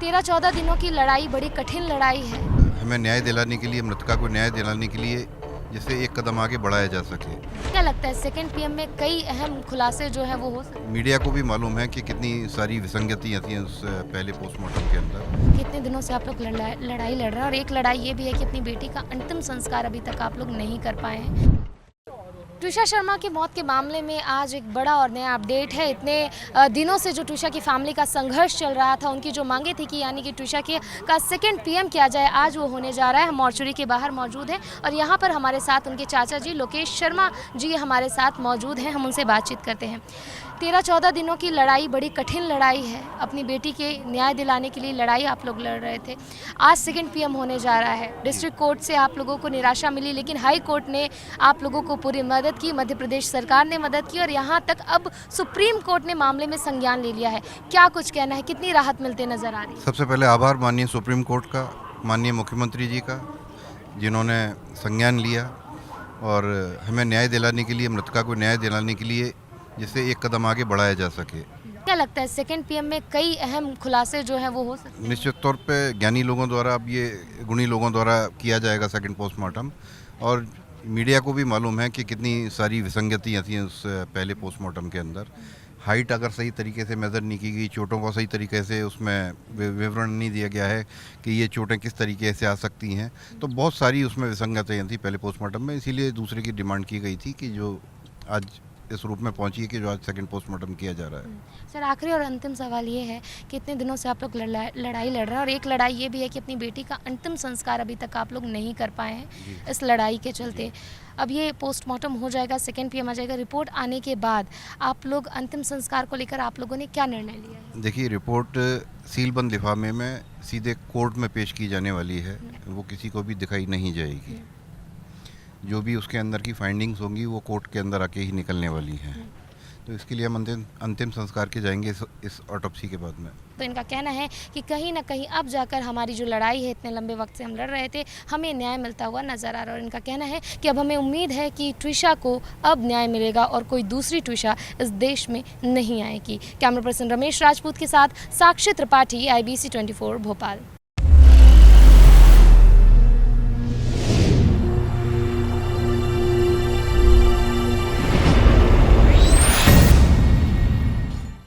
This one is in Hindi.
13-14 दिनों की लड़ाई बड़ी कठिन लड़ाई है। हमें न्याय दिलाने के लिए, मृतका को न्याय दिलाने के लिए जिससे एक कदम आगे बढ़ाया जा सके। क्या लगता है सेकंड पीएम में कई अहम खुलासे जो है वो हो सकते हैं? मीडिया को भी मालूम है कि कितनी सारी विसंगतियाँ थी उस पहले पोस्टमार्टम के अंदर। कितने दिनों से आप लोग लड़ाई लड़ रहे हैं और एक लड़ाई ये भी है कि अपनी बेटी का अंतिम संस्कार अभी तक आप लोग नहीं कर पाए हैं। ट्विशा शर्मा की मौत के मामले में आज एक बड़ा और नया अपडेट है। इतने दिनों से जो ट्विशा की फैमिली का संघर्ष चल रहा था, उनकी जो मांगे थी कि यानी कि ट्विशा का सेकंड पीएम किया जाए, आज वो होने जा रहा है। हम मॉर्चरी के बाहर मौजूद हैं और यहाँ पर हमारे साथ उनके चाचा जी लोकेश शर्मा जी हमारे साथ मौजूद हैं। हम उनसे बातचीत करते हैं। 13-14 दिनों की लड़ाई बड़ी कठिन लड़ाई है। अपनी बेटी के न्याय दिलाने के लिए लड़ाई आप लोग लड़ रहे थे। आज सेकंड पीएम होने जा रहा है। डिस्ट्रिक्ट कोर्ट से आप लोगों को निराशा मिली, लेकिन हाई कोर्ट ने आप लोगों को पूरी मदद की, मध्य प्रदेश सरकार ने मदद की और यहाँ तक अब सुप्रीम कोर्ट ने मामले में संज्ञान ले लिया है। क्या कुछ कहना है, कितनी राहत मिलते नजर आ रही है? सबसे पहले आभार माननीय सुप्रीम कोर्ट का, माननीय मुख्यमंत्री जी का, जिन्होंने संज्ञान लिया और हमें न्याय दिलाने के लिए, मृतका को न्याय दिलाने के लिए जिससे एक कदम आगे बढ़ाया जा सके। क्या लगता है सेकंड पीएम में कई अहम खुलासे जो हैं वो हो सकते हैं? निश्चित तौर पे ज्ञानी लोगों द्वारा, अब ये गुणी लोगों द्वारा किया जाएगा सेकंड पोस्टमार्टम। और मीडिया को भी मालूम है कि कितनी सारी विसंगतियाँ थी उस पहले पोस्टमार्टम के अंदर। हाइट अगर सही तरीके से मेज़र नहीं की गई, चोटों का सही तरीके से उसमें विवरण नहीं दिया गया है कि ये चोटें किस तरीके से आ सकती हैं, तो बहुत सारी उसमें विसंगतियाँ थी पहले पोस्टमार्टम में। इसीलिए दूसरे की डिमांड की गई थी कि जो आज इस रूप में पहुंची है कि जो आज सेकंड पोस्टमार्टम किया जा रहा है। सर, आखिरी और अंतिम सवाल ये है कि इतने दिनों से आप लोग लड़ाई लड़ रहे हैं और एक लड़ाई ये भी है कि अपनी बेटी का अंतिम संस्कार अभी तक आप लोग नहीं कर पाए हैं इस लड़ाई के चलते। अब ये पोस्टमार्टम हो जाएगा, सेकंड पीएम आ जाएगा, रिपोर्ट आने के बाद आप लोग अंतिम संस्कार को लेकर आप लोगों ने क्या निर्णय लिया है? देखिए, रिपोर्ट सीलबंद लिफाफे में सीधे कोर्ट में पेश की जाने वाली है, वो किसी को भी दिखाई नहीं जाएगी। जो भी उसके अंदर की फाइंडिंग्स होंगी वो कोर्ट के अंदर आके ही निकलने वाली हैं। तो इसके लिए हम अंतिम संस्कार के जाएंगे इस ऑटोप्सी के बाद में। तो इनका कहना है कि कहीं ना कहीं अब जाकर हमारी जो लड़ाई है, इतने लंबे वक्त से हम लड़ रहे थे, हमें न्याय मिलता हुआ नजर आ रहा है। और इनका कहना है कि अब हमें उम्मीद है कि ट्विशा को अब न्याय मिलेगा और कोई दूसरी ट्विशा इस देश में नहीं आएगी। कैमरा पर्सन रमेश राजपूत के साथ साक्षी त्रिपाठी, IBC 24 भोपाल।